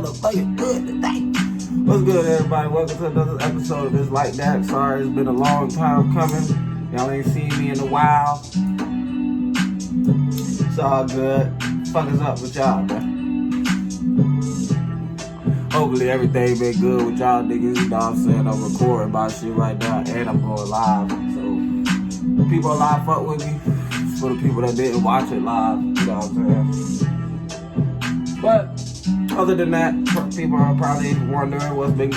motherfucking good today. What's good, everybody? Welcome to another episode of This Like That. Sorry, it's been a long time coming. Y'all ain't seen me in a while. It's all good. Fuck is up with y'all, man? Hopefully everything been good with y'all niggas. You know what I'm saying? I'm recording my shit right now and I'm going live. So, the people live fuck with me. For the people that didn't watch it live, you know what I'm saying? But, other than that, people are probably wondering what's been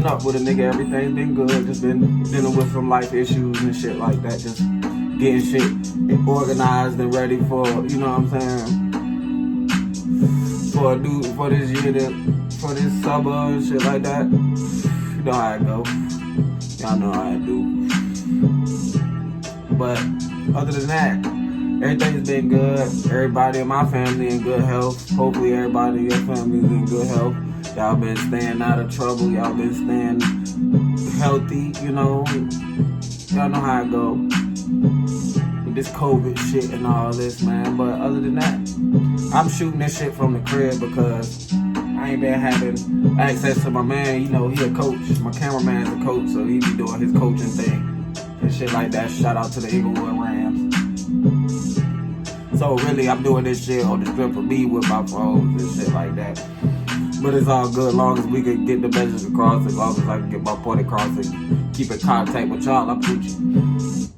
up with a nigga. Everything's been good. Just been dealing with some life issues and shit like that. Just getting shit organized and ready for, you know what I'm saying? For this year, for this summer and shit like that. You know how it go. Y'all know how it do. But other than that, everything's been good. Everybody in my family in good health. Hopefully everybody in your family is in good health. Y'all been staying out of trouble. Y'all been staying healthy, you know. Y'all know how it go. With this COVID shit and all this, man. But other than that, I'm shooting this shit from the crib because I ain't been having access to my man. You know, he a coach. My cameraman's a coach, so he be doing his coaching thing and shit like that. Shout out to the Inglewood Rams. So really, I'm doing this shit on the strip of me with my phones and shit like that. But it's all good as long as we can get the message across, as long as I can get my point across and keep in contact with y'all, I'm Gucci.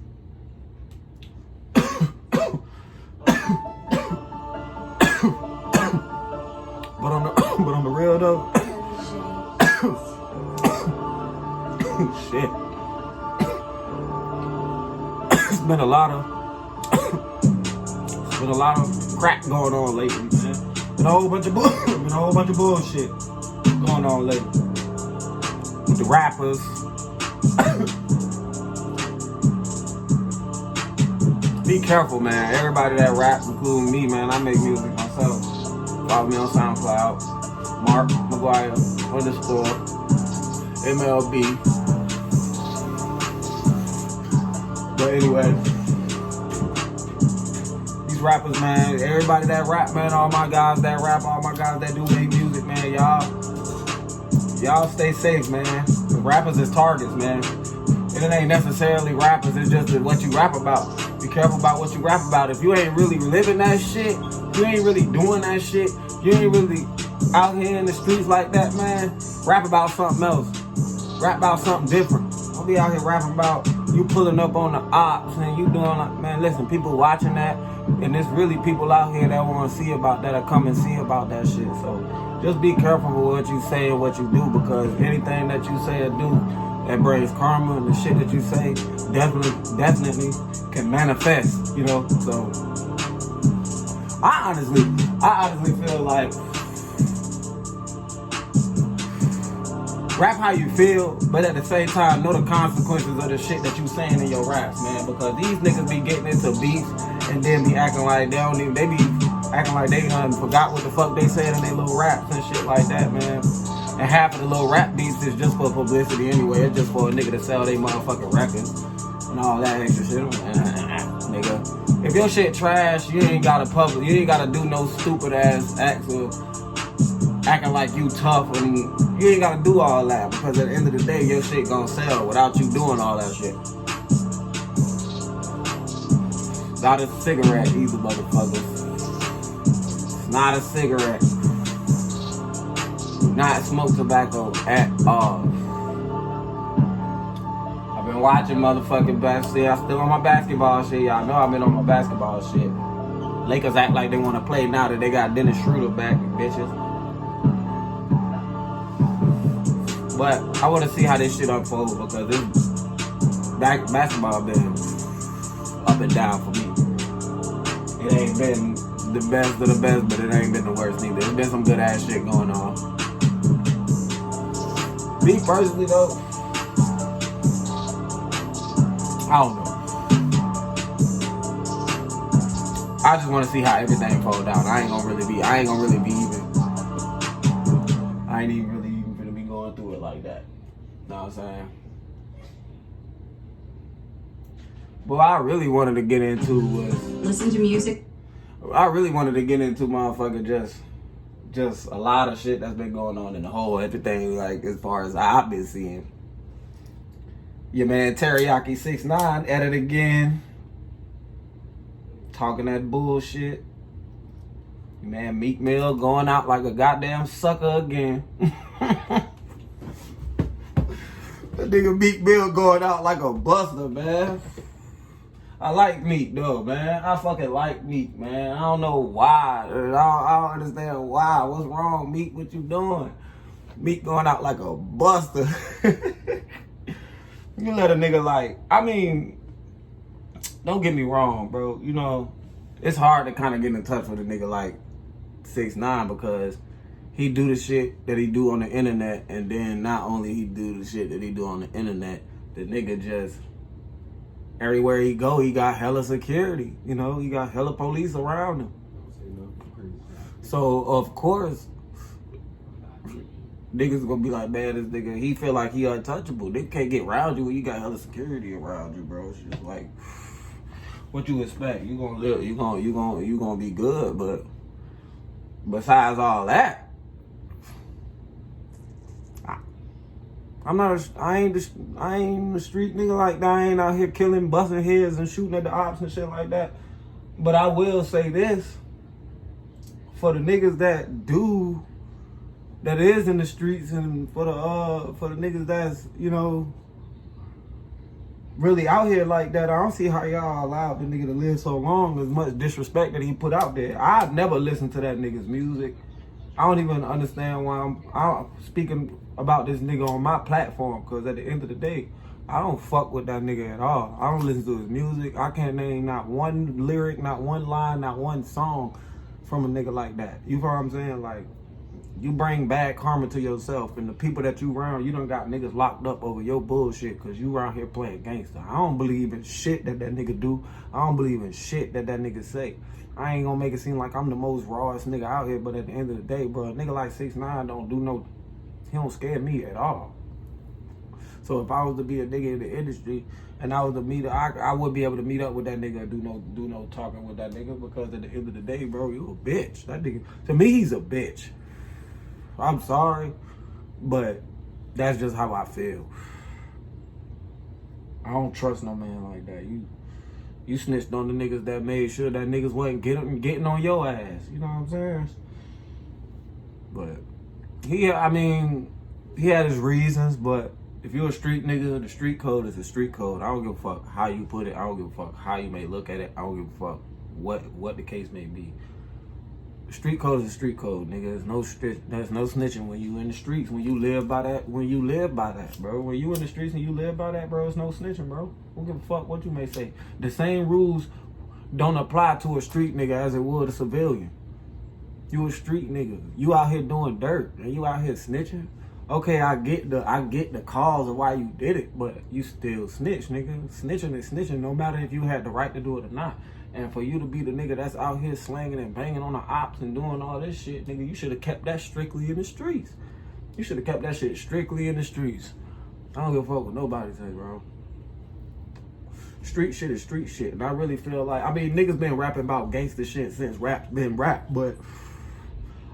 But on the real though, shit. It's been a lot of crap going on lately, man. Been a whole bunch of bullshit going on lately with the rappers. Be careful, man. Everybody that raps, including me, man. I make music myself. Follow me on SoundCloud. Mark McGuire _ MLB. But anyway, these rappers, man, everybody that rap, man, all my guys that rap, all my guys that do make music, man, y'all stay safe, man. The rappers is targets, man. And it ain't necessarily rappers, it's just what you rap about. Be careful about what you rap about. If you ain't really living that shit, you ain't really doing that shit, you ain't really out here in the streets like that, man, rap about something else. Rap about something different. Don't be out here rapping about you pulling up on the ops and you doing like, man, listen, people watching that, and there's really people out here that want to see about that or come and see about that shit. So just be careful with what you say and what you do, because anything that you say or do that brings karma, and the shit that you say definitely can manifest, you know. So I honestly feel like rap how you feel, but at the same time, know the consequences of the shit that you saying in your raps, man. Because these niggas be getting into beats and then be acting like they be acting like they forgot what the fuck they said in their little raps and shit like that, man. And half of the little rap beats is just for publicity anyway. It's just for a nigga to sell their motherfucking records and all that extra shit. Nigga, if your shit trash, you ain't gotta do no stupid ass acts of acting like you tough, and you ain't gotta do all that, because at the end of the day, your shit gonna sell without you doing all that shit. Not a cigarette either, motherfuckers. It's not a cigarette. Do not smoke tobacco at all. I've been watching motherfucking basketball. I'm still on my basketball shit. Y'all know I've been on my basketball shit. Lakers act like they wanna play now that they got Dennis Schroeder back, bitches. But I want to see how this shit unfolds, because this basketball been up and down for me. It ain't been the best of the best, but it ain't been the worst either. There's been some good ass shit going on. Me personally though, I don't know. I just want to see how everything falls down. I ain't even gonna be going through it like that. Know what I'm saying? But I really wanted to get into was listen to music. I really wanted to get into motherfucking just a lot of shit that's been going on in the whole everything, like as far as I've been seeing. Your man Teriyaki 6ix9ine at it again. Talking that bullshit. Your man Meek Mill going out like a goddamn sucker again. That nigga Meek Mill going out like a buster, man. I like Meek though, man. I fucking like Meek, man. I don't know why. I don't understand why. What's wrong, Meek? What you doing? Meek going out like a buster. You let a nigga like, I mean, don't get me wrong, bro. You know, it's hard to kind of get in touch with a nigga like 6ix9ine because he do the shit that he do on the internet, and then not only he do the shit that he do on the internet, the nigga just, everywhere he go, he got hella security. You know, he got hella police around him. So, of course, niggas gonna be like, man, this nigga, he feel like he untouchable. They can't get around you when you got hella security around you, bro. It's just like, what you expect? You gonna live, you gonna be good, but besides all that, I ain't a street nigga like that. I ain't out here killing, busting heads and shooting at the ops and shit like that. But I will say this, for the niggas that is in the streets, and for the niggas that's, you know, really out here like that, I don't see how y'all allowed the nigga to live so long. As much disrespect that he put out there. I've never listened to that nigga's music. I don't even understand why I'm speaking about this nigga on my platform, because at the end of the day, I don't fuck with that nigga at all. I don't listen to his music. I can't name not one lyric, not one line, not one song from a nigga like that. You know what I'm saying? Like, you bring bad karma to yourself, and the people that you around, you done got niggas locked up over your bullshit because you around here playing gangster. I don't believe in shit that nigga do. I don't believe in shit that nigga say. I ain't gonna make it seem like I'm the most rawest nigga out here, but at the end of the day, bro, a nigga like 6ix9ine don't do no, he don't scare me at all. So if I was to be a nigga in the industry and I was to meet, I would be able to meet up with that nigga and do no talking with that nigga, because at the end of the day, bro, you a bitch. That nigga, to me, he's a bitch. I'm sorry, but that's just how I feel. I don't trust no man like that. You snitched on the niggas that made sure that niggas wasn't getting on your ass. You know what I'm saying? But he had his reasons, but if you're a street nigga, the street code is the street code. I don't give a fuck how you put it. I don't give a fuck how you may look at it. I don't give a fuck what the case may be. The street code is the street code, nigga. There's no snitching when you in the streets. When you live by that, bro. When you in the streets and you live by that, bro, it's no snitching, bro. Don't give a fuck what you may say. The same rules don't apply to a street nigga as it would a civilian. You a street nigga. You out here doing dirt and you out here snitching. Okay, I get the cause of why you did it, but you still snitch, nigga. Snitching is snitching, no matter if you had the right to do it or not. And for you to be the nigga that's out here slanging and banging on the ops and doing all this shit, nigga, you should have kept that strictly in the streets. You should have kept that shit strictly in the streets. I don't give a fuck what nobody say, bro. Street shit is street shit. And I really feel like, niggas been rapping about gangster shit since rap's been rap, but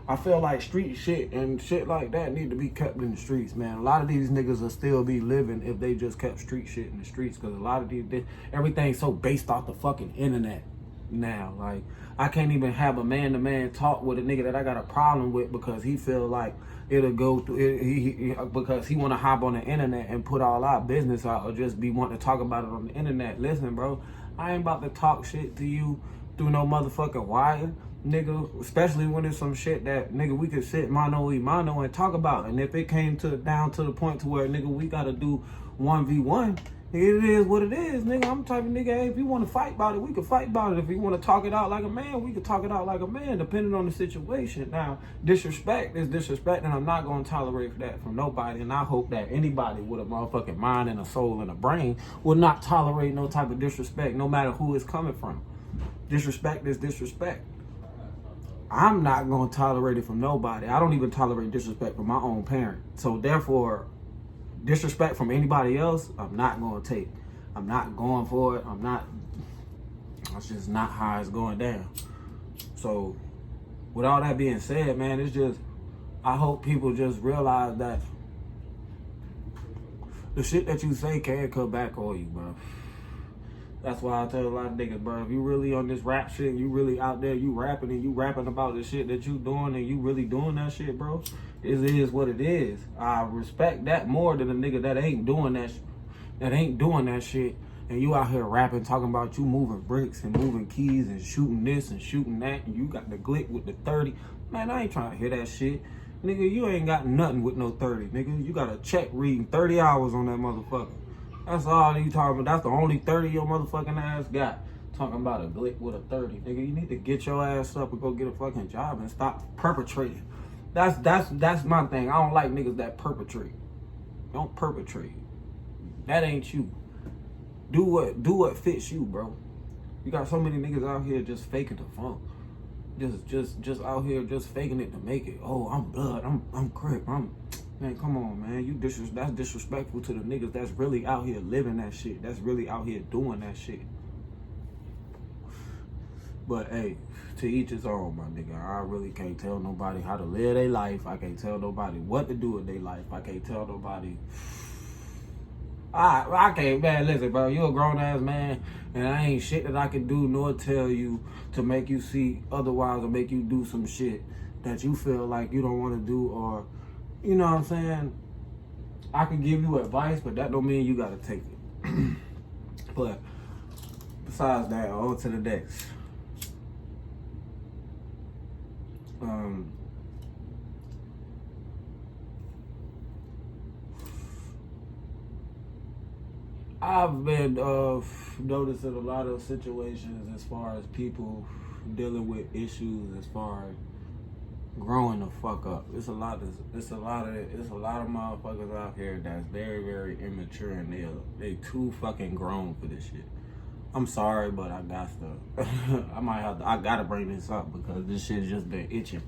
I feel like street shit and shit like that need to be kept in the streets, man. A lot of these niggas will still be living if they just kept street shit in the streets, because a lot of these, everything's so based off the fucking internet now. Like, I can't even have a man-to-man talk with a nigga that I got a problem with because he feel like it'll go through, because he want to hop on the internet and put all our business out, or just be wanting to talk about it on the internet. Listen, bro, I ain't about to talk shit to you through no motherfucking wire, nigga, especially when it's some shit that, nigga, we could sit mano y mano and talk about. And if it came down to the point to where, nigga, we gotta do 1v1, it is what it is, nigga. I'm the type of nigga, hey, if you want to fight about it, we can fight about it. If you want to talk it out like a man, we can talk it out like a man, depending on the situation. Now, disrespect is disrespect, and I'm not going to tolerate that from nobody. And I hope that anybody with a motherfucking mind and a soul and a brain will not tolerate no type of disrespect, no matter who it's coming from. Disrespect is disrespect. I'm not going to tolerate it from nobody. I don't even tolerate disrespect from my own parent. So therefore, disrespect from anybody else, I'm not going to take. I'm not going for it. I'm not. That's just not how it's going down. So with all that being said, man, it's just, I hope people just realize that the shit that you say can't come back on you, bro. That's why I tell a lot of niggas, bro, if you really on this rap shit, you really out there, you rapping and you rapping about the shit that you doing and you really doing that shit, bro, it is what it is. I respect that more than a nigga that ain't doing that shit. And you out here rapping, talking about you moving bricks and moving keys and shooting this and shooting that, and you got the Glick with the 30. Man, I ain't trying to hear that shit. Nigga, you ain't got nothing with no 30, nigga. You got a check reading 30 hours on that motherfucker. That's all you talking about. That's the only 30 your motherfucking ass got. Talking about a Glick with a 30. Nigga, you need to get your ass up and go get a fucking job and stop perpetrating. That's my thing. I don't like niggas that perpetrate. Don't perpetrate. That ain't you. Do what fits you, bro. You got so many niggas out here just faking the funk. Just out here just faking it to make it. Oh, I'm blood. I'm Crip. Man, come on, man. That's disrespectful to the niggas that's really out here living that shit. That's really out here doing that shit. But hey, to each his own, my nigga. I really can't tell nobody how to live their life. I can't tell nobody what to do with their life. I can't tell nobody. I can't, man, listen, bro, you a grown-ass man, and I ain't shit that I can do nor tell you to make you see otherwise or make you do some shit that you feel like you don't want to do, or, you know what I'm saying? I can give you advice, but that don't mean you got to take it. But besides that, on to the next. I've been noticing a lot of situations as far as people dealing with issues as far as growing the fuck up. It's a lot of motherfuckers out here that's very, very immature, and they too fucking grown for this shit. I'm sorry, but I got to. I gotta bring this up because this shit's just been itching.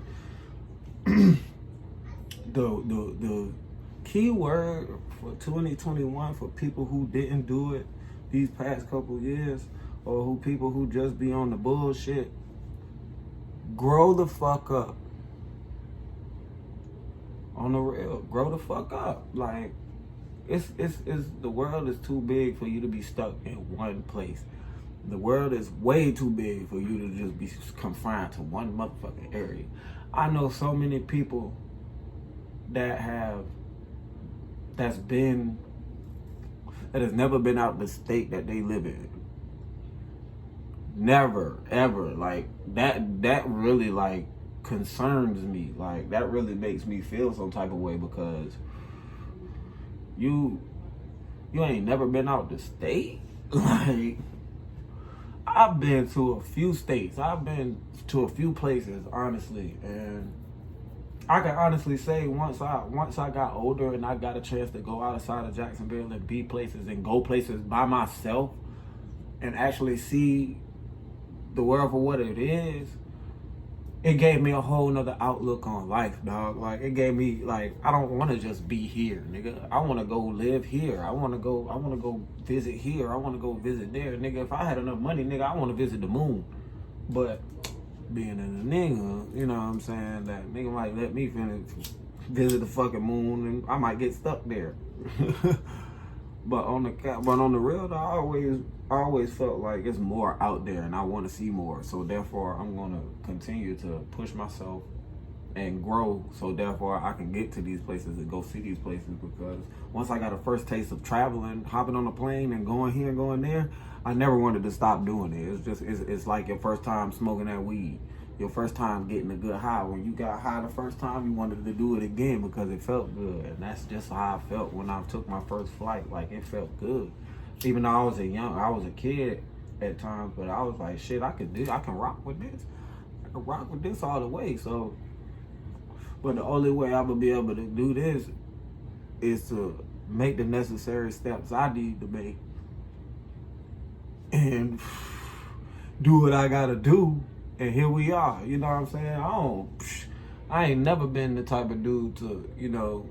The key word for 2021 for people who didn't do it these past couple years, or people who just be on the bullshit, grow the fuck up. On the real, grow the fuck up. Like, it's the world is too big for you to be stuck in one place. The world is way too big for you to just be confined to one motherfucking area. I know so many people that has never been out the state that they live in. Never, ever. Like, that really, like, concerns me. Like, that really makes me feel some type of way, because you ain't never been out the state. Like, I've been to a few states. I've been to a few places, honestly, and I can honestly say once I got older and I got a chance to go outside of Jacksonville and be places and go places by myself and actually see the world for what it is, it gave me a whole nother outlook on life, dog. Like, it gave me, like, I don't want to just be here, nigga. I want to go live here. I want to go visit here. I want to go visit there, nigga. If I had enough money, nigga, I want to visit the moon. But being a nigga, you know what I'm saying, that nigga might let me visit the fucking moon and I might get stuck there. But on the real, though, I always felt like it's more out there and I want to see more. So therefore, I'm gonna continue to push myself and grow. So therefore, I can get to these places and go see these places, because once I got a first taste of traveling, hopping on a plane and going here and going there, I never wanted to stop doing it. It's like your first time smoking that weed. Your first time getting a good high. When you got high the first time, you wanted to do it again because it felt good. And that's just how I felt when I took my first flight. Like, it felt good. Even though I was a kid at times, but I was like, shit, I can rock with this. I can rock with this all the way. So, but the only way I would be able to do this is to make the necessary steps I need to make and do what I gotta do. And here we are, you know what I'm saying? I ain't never been the type of dude to, you know,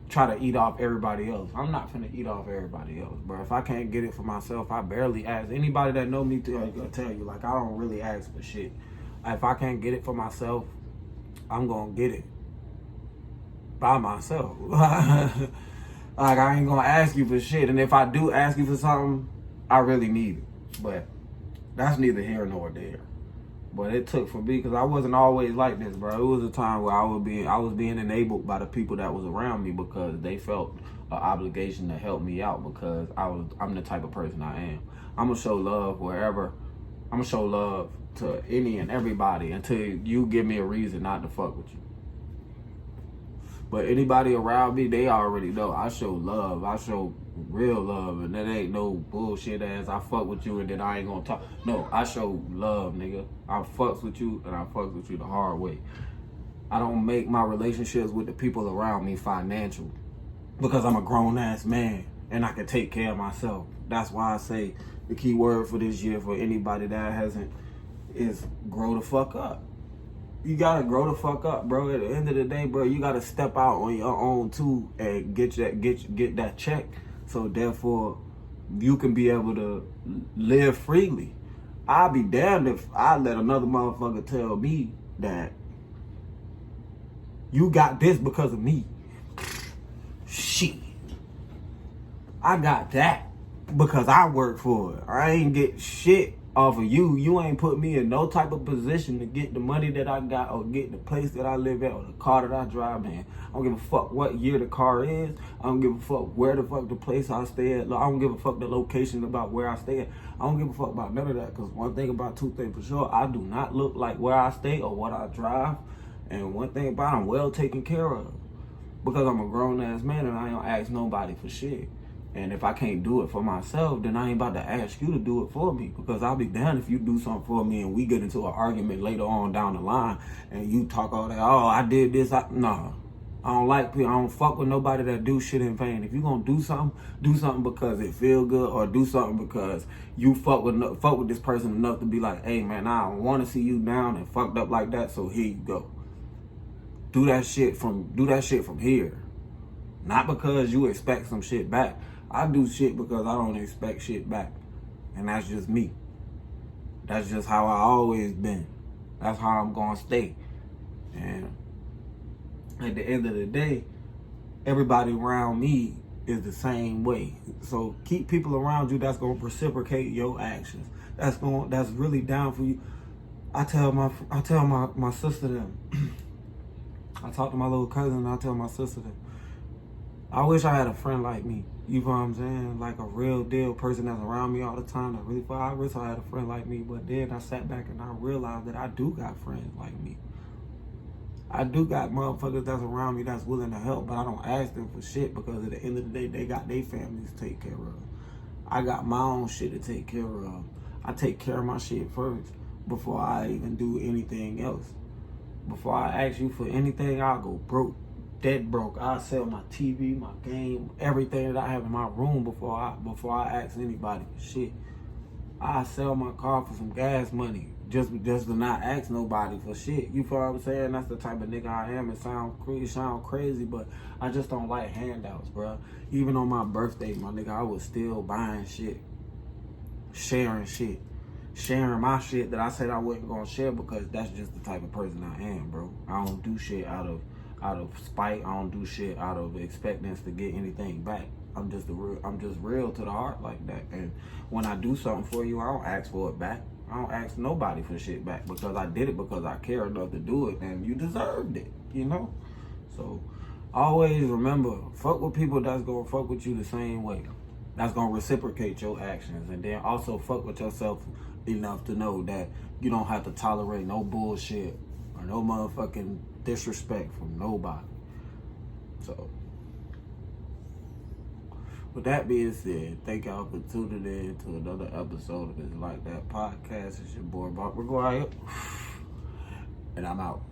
try to eat off everybody else. I'm not finna eat off everybody else, bro. If I can't get it for myself, I barely ask. Anybody that know me to tell you, like, I don't really ask for shit. If I can't get it for myself, I'm gonna get it by myself. Like, I ain't gonna ask you for shit. And if I do ask you for something, I really need it. But that's neither here nor there. But it took for me, because I wasn't always like this, bro. It was a time where I was being enabled by the people that was around me, because they felt an obligation to help me out, because I'm the type of person I am. I'm gonna show love wherever. I'm gonna show love to any and everybody until you give me a reason not to fuck with you. But anybody around me, they already know I show love. I show real love, and that ain't no bullshit ass I fuck with you and then I ain't gonna talk. No, I show love, nigga. I fucks with you, and I fucks with you the hard way. I don't make my relationships with the people around me financial, because I'm a grown ass man and I can take care of myself. That's why I say the key word for this year for anybody that hasn't is grow the fuck up. You gotta grow the fuck up, bro. At the end of the day, bro, you gotta step out on your own too and get that check. So therefore, you can be able to live freely. I'll be damned if I let another motherfucker tell me that you got this because of me. Shit, I got that because I work for it. I ain't get shit off of you. You ain't put me in no type of position to get the money that I got, or get the place that I live at, or the car that I drive in. I don't give a fuck what year the car is. I don't give a fuck where the fuck the place I stay at. I don't give a fuck the location about where I stay at. I don't give a fuck about none of that, because one thing about two things for sure, I do not look like where I stay or what I drive. And one thing about it, I'm well taken care of, because I'm a grown ass man and I don't ask nobody for shit. And if I can't do it for myself, then I ain't about to ask you to do it for me, because I'll be down if you do something for me and we get into an argument later on down the line and you talk all that, oh, I did this. Nah, I don't like people. I don't fuck with nobody that do shit in vain. If you gonna do something because it feel good, or do something because you fuck with this person enough to be like, hey man, I don't want to see you down and fucked up like that, so here you go. Do that shit from here. Not because you expect some shit back. I do shit because I don't expect shit back. And that's just me. That's just how I always been. That's how I'm gonna stay. And at the end of the day, everybody around me is the same way. So keep people around you that's gonna reciprocate your actions. That's really down for you. I tell my sister them. I talk to my little cousin and I tell my sister them. I wish I had a friend like me. You know what I'm saying? Like a real deal person that's around me all the time. That really, I wish I had a friend like me. But then I sat back and I realized that I do got friends like me. I do got motherfuckers that's around me that's willing to help, but I don't ask them for shit, because at the end of the day, they got their families to take care of. I got my own shit to take care of. I take care of my shit first before I even do anything else. Before I ask you for anything, I'll go broke. Dead broke. I sell my TV, my game, everything that I have in my room before I ask anybody for shit. I sell my car for some gas money just to not ask nobody for shit. You feel what I'm saying? That's the type of nigga I am. It sound crazy, but I just don't like handouts, bro. Even on my birthday, my nigga, I was still buying shit, sharing my shit that I said I wasn't gonna share, because that's just the type of person I am, bro. I don't do shit out of spite. I don't do shit out of expectance to get anything back. I'm just real to the heart like that. And when I do something for you, I don't ask for it back. I don't ask nobody for shit back, because I did it because I care enough to do it, and you deserved it, you know? So always remember, fuck with people that's gonna fuck with you the same way. That's gonna reciprocate your actions. And then also fuck with yourself enough to know that you don't have to tolerate no bullshit or no motherfucking disrespect from nobody. So, with that being said, thank y'all for tuning in to another episode of It's Like That podcast. It's your boy Bob McGuire, and I'm out.